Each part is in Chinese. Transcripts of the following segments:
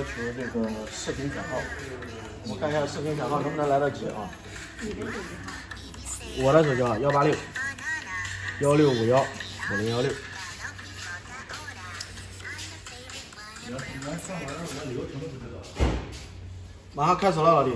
要求这个视频选号，我们看一下视频选号能不能来得及啊？你的手机号？我的手机号186-1651-5016。马上开始了，老弟，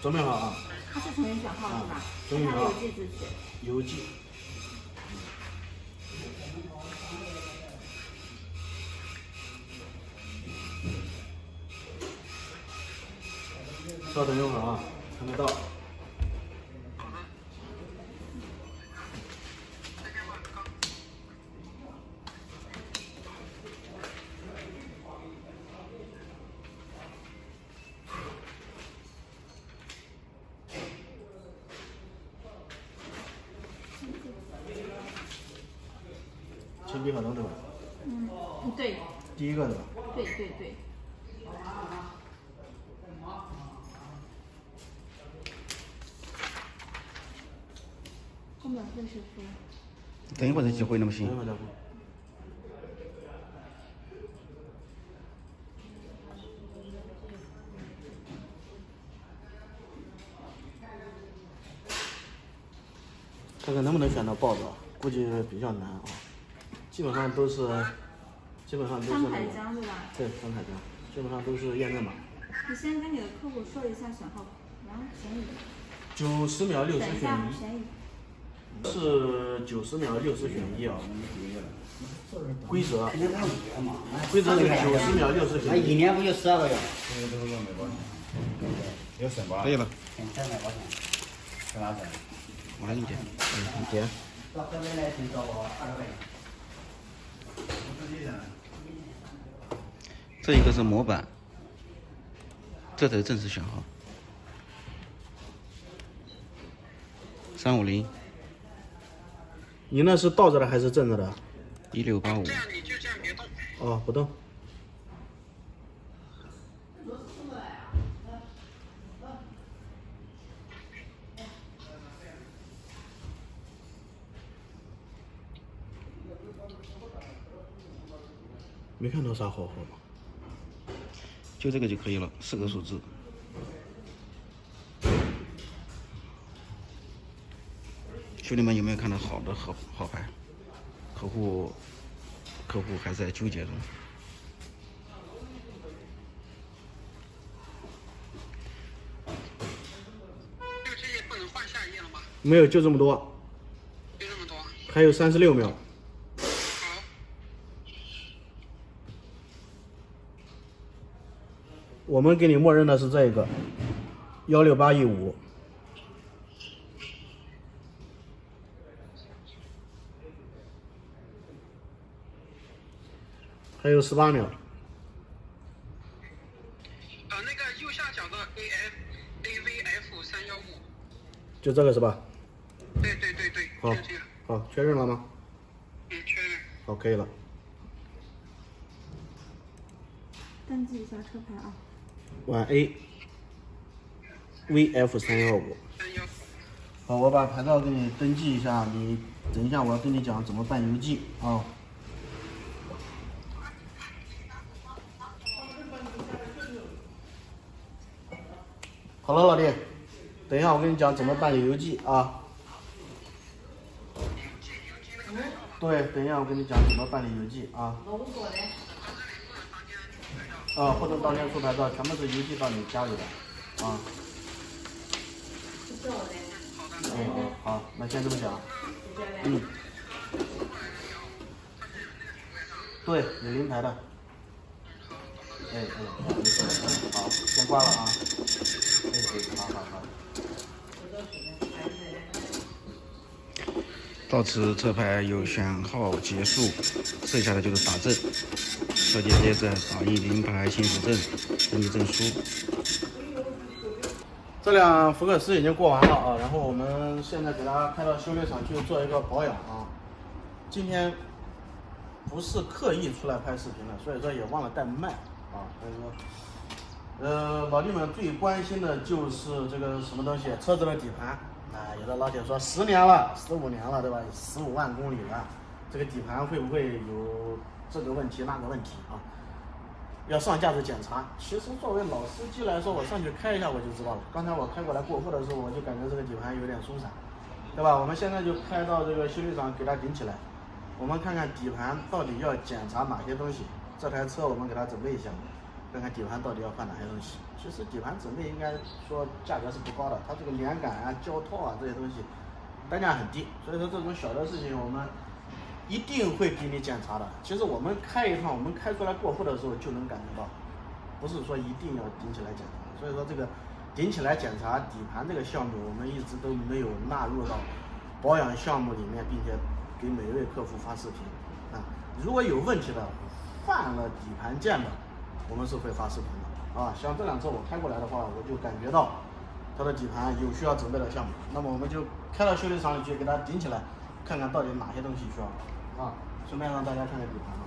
准备好啊！它是成人选号是吧？成人选号。邮寄自取。邮寄。稍等一会儿啊，还没到。铅笔可能对吧？对。第一个对吧？对对对。根本会是付。等一会儿再去回那么行。等一会儿再回。看看能不能选到豹子，估计比较难啊。基本上都是那个。山海江对吧？对，山海江，基本上都是验证码。你先跟你的客户说一下选号，然后选你。90秒60选等一下，选你。是90秒60选1啊。规则是90秒60选1。那1年不就12个月？有审吧？可以了。先买保险，在哪整？我来给你点。你点。到河北来先找我20块钱。这一个是模板，这才是正式选号。350。你那是倒着的还是正着的1685。这样你就这样别动。哦，不动。没看到啥号吗？就这个就可以了，4个数字。兄弟们有没有看到好的号牌？客户还在纠结中。这页不能换下一页了吗？没有，就这么多。就这么多。还有36秒。好。我们给你默认的是这个16815。还有18秒。那个右下角的 AVF315。就这个是吧？对。好，就这个。好，确认了吗？确认。好，可以了。登记一下车牌啊。皖 A VF315。好，我把牌照给你登记一下，你等一下我要跟你讲怎么办邮寄啊。好了，老弟，等一下我跟你讲怎么办理邮寄啊。对，等一下我跟你讲怎么办理邮寄啊。或者当天出牌照，全部是邮寄到你家里的啊。好，那先这么讲。对，你临牌的。没事，好，先挂了啊。好。到此车牌有选号结束，剩下的就是打证。小姐接着打印临牌行驶证、登记证书。这辆福克斯已经过完了啊，然后我们现在给它开到修理厂去做一个保养啊。今天不是刻意出来拍视频的，所以说也忘了带麦啊。所以说，老弟们最关心的就是这个什么东西，车子的底盘。有的老铁说10年了、15年了，对吧？15万公里了，这个底盘会不会有这个问题那个问题啊？要上架子检查。其实作为老司机来说，我上去开一下我就知道了。刚才我开过来过户的时候，我就感觉这个底盘有点松散，对吧？我们现在就开到这个修理厂给它顶起来，我们看看底盘到底要检查哪些东西。这台车我们给它准备一下，看看底盘到底要换哪些东西。其实底盘准备应该说价格是不高的，它这个连杆啊、胶套啊这些东西单价很低，所以说这种小的事情我们一定会给你检查的。其实我们开一趟，我们开出来过户的时候就能感觉到，不是说一定要顶起来检查。所以说这个顶起来检查底盘这个项目，我们一直都没有纳入到保养项目里面，并且给每一位客户发视频啊。如果有问题的，换了底盘件的，我们是会发视频的啊。像这辆车我开过来的话，我就感觉到它的底盘有需要准备的项目，那么我们就开到修理厂里去给它顶起来，看看到底哪些东西需要啊。顺便让大家看看底盘啊。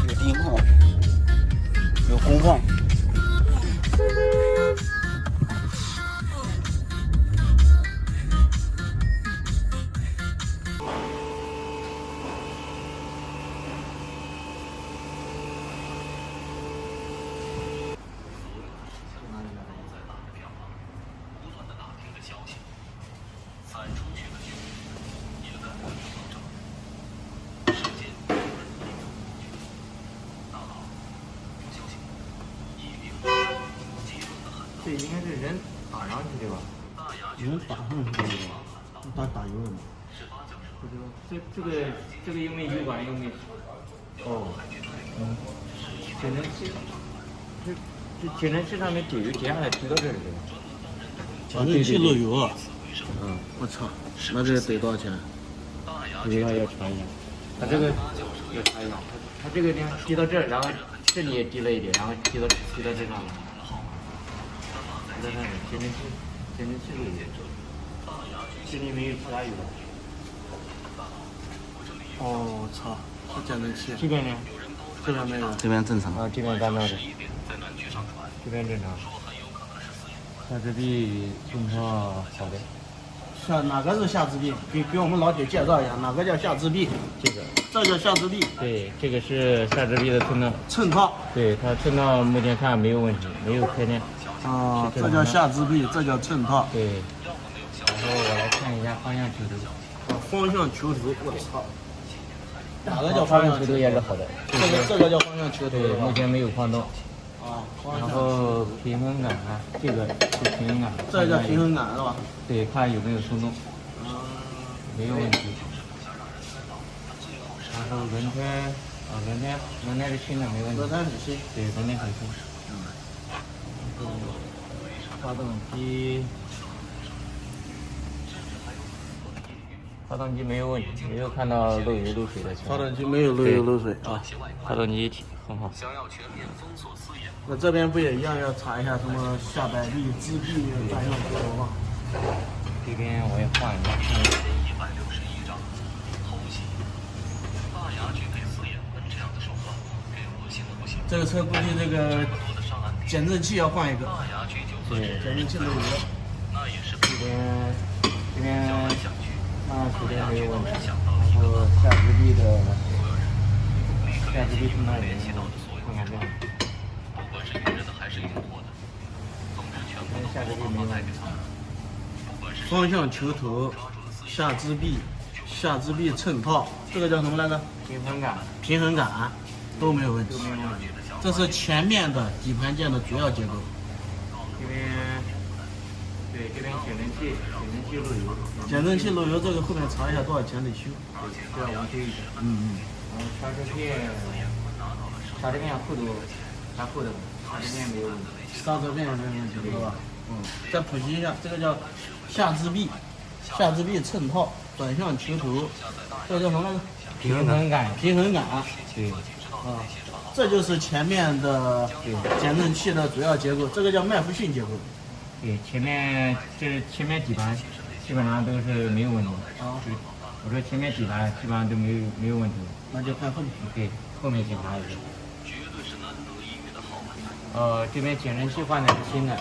有钉号，有功放。这应该是人打上去的吧？人打上去的，打油了吗？不知道，这个有没有油管有没有？哦，节能器，这节能器上面滴油滴下来滴到这里了。节能器漏油啊！嗯，我操，那这得多少钱？不知道要查一下。它这个要查一下，它这个地方滴到这儿，然后这里也滴了一点，然后滴到这上了。在那里节能器漏油，这里没有其他油了。哦，我操，是节能器。这边呢？这边没有。这边正常。啊，这边干燥的，这边正常。下支臂信号好的。下哪个是下支臂？给我们老铁介绍一下，哪个叫下支臂？这叫下支臂。对，这个是下支臂的衬套。衬套。对，它衬套目前看没有问题，没有开店。啊，这叫下支臂，这叫衬套。对。然后我来看一下方向球头。方向球头，我操！哪个叫方向球头也是好的。这个叫方向球头。对，目前没有晃动。啊，然后平衡杆啊，这个是平衡杆。这叫平衡杆是吧？对，看有没有松动。没有问题。然后轮胎，轮胎是新的，没问题。轮胎很新。对，轮胎很新。发动机没有问题，没有看到漏油漏水的情况。发动机没有漏油漏水啊。发动机很好。那这边不也一样要查一下什么下摆臂、支臂、转向球头吗？这边我也换一下，看一下。这个车估计这个减震器要换一个。对，减震器漏油。这边这边没有问题，然后下支臂的顺道也没有，看看这样。下支臂没有问题。方向球头、下支臂、下支臂衬套，这个叫什么来着？平衡杆都没有问题。这是前面的底盘件的主要结构。这边减震器漏油。减震器漏油，这个后面查一下多少钱得修。这样维修一下。然后刹车片厚度还厚的，刹车片没有问题。刹车片没有问题是吧？再普及一下，这个叫下支臂衬套、转向球头，这个叫什么来着？平衡杆。对。这就是前面的减震器的主要结构，这个叫麦弗逊结构。对，前面底盘基本上都是没有问题。我说前面底盘基本上都没有问题。那就看后面。对，后面底盘也是。这边减震器换的是新的，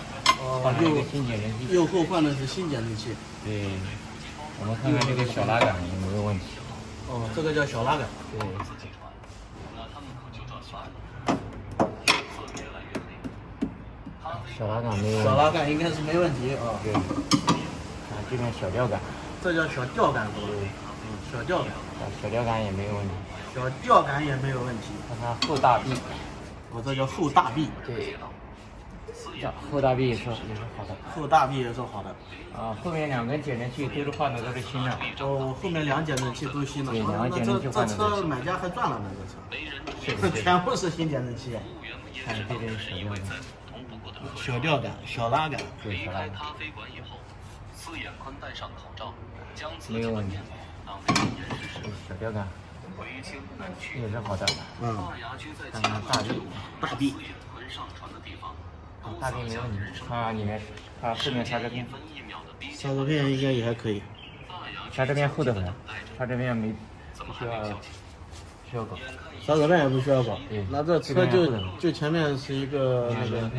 换了一个新减震器。右后换的是新减震器。对，我们看看这个小拉杆有没有问题。哦，这个叫小拉杆。对。小拉杆没有问题。小拉杆应该是没问题啊。对。看这边小吊杆。这叫小吊杆是吧？小吊杆。小吊杆也没有问题。小吊杆也没有问题。看看后大臂。哦，这叫后大臂。对。后大臂也是好的。后大臂也是好的。啊，后面2根减震器都是换的，都是新的。哦，后面2减震器都是新的。对，2个减震器换的。这车买家还赚了呢，这车。全部是新减震器。看这边小吊杆、小拉杆。对，小拉杆。没有问题。小吊杆也是好的。嗯。看看大臂。大臂。大臂没问题。看里面，看后面刹车片。刹车片应该也还可以。刹车片厚的很，刹车片没不需要搞。刹车片也不需要搞。对。那这车就前面是一个那个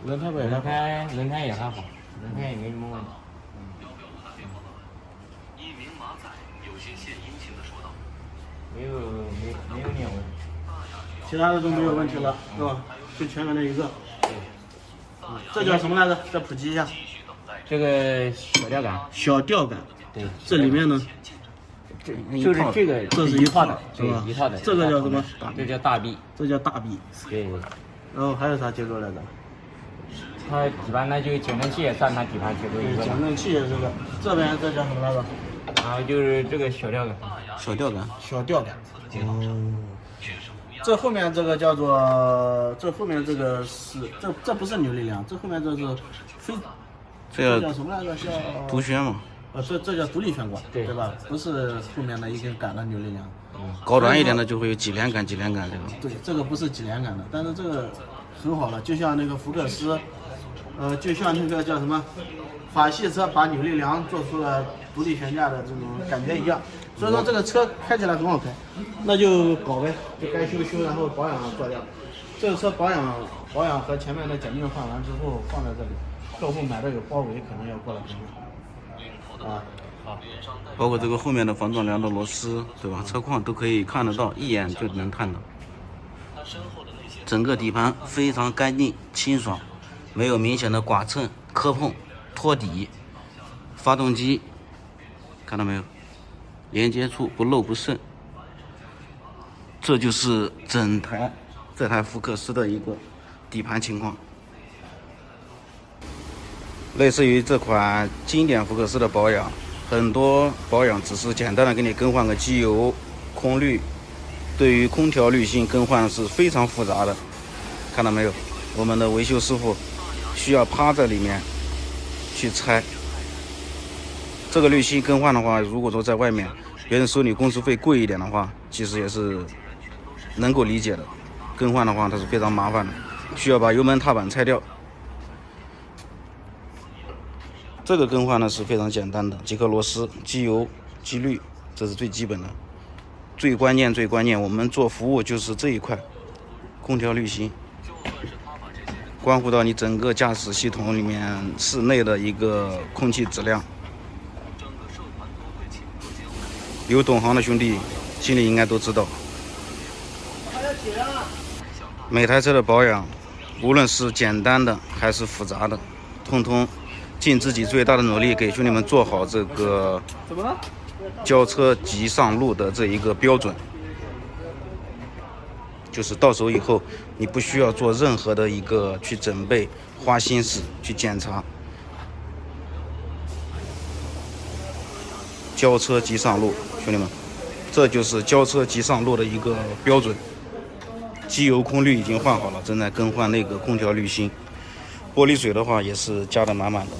轮胎不也还好？轮胎也还好，轮胎也没什么问题。没有点问题。其他的都没有问题了，是吧？就前面那一个。这叫什么来着？再普及一下。这个小吊杆。小吊杆。对。这里面呢？就是这个，这是一套的，是吧？一套的。这个叫什么？这叫大臂。这叫大臂。对。然后还有啥结构来着？它底盘呢，就减震器也算它底盘结构一个。减震器也是个。这边这叫什么来着？然后就是这个小吊杆。小吊杆。小吊杆。哦。这后面这个叫做，这后面这个是这不是扭力梁，这后面这是非，这叫什么来着？叫独悬嘛。这叫独立悬挂，对吧？不是后面的一根杆的扭力梁。高端一点的就会有几连杆这种。对，这个不是几连杆的，但是这个很好了，就像那个福克斯，就像那个叫什么，法系车把扭力梁做出了独立悬架的这种感觉一样。所以说这个车开起来很好开，那就搞呗，就该修，然后保养做掉。这个车保养和前面的减震换完之后放在这里，客户买的有包围可能要过来评论。啊，好。包括这个后面的防撞梁的螺丝，对吧？车况都可以看得到，一眼就能看到。整个底盘非常干净清爽，没有明显的剐蹭、磕碰、拖底。发动机看到没有？连接处不漏不渗。这就是整台这台福克斯的一个底盘情况。类似于这款经典福克斯的保养，很多保养只是简单的给你更换个机油、空滤，对于空调滤芯更换是非常复杂的。看到没有？我们的维修师傅需要趴在里面去拆。这个滤芯更换的话，如果说在外面别人收你工时费贵一点的话，其实也是能够理解的。更换的话它是非常麻烦的，需要把油门踏板拆掉。这个更换呢是非常简单的，几颗螺丝、机油、机滤，这是最基本的。最关键，我们做服务就是这一块，空调滤芯，关乎到你整个驾驶系统里面室内的一个空气质量。有懂行的兄弟心里应该都知道，每台车的保养，无论是简单的还是复杂的，通通尽自己最大的努力给兄弟们做好这个交车即上路的这一个标准。就是到手以后，你不需要做任何的一个去准备、花心思去检查，交车即上路。兄弟们，这就是交车即上路的一个标准。机油、空滤已经换好了，正在更换那个空调滤芯。玻璃水的话也是加的满满的。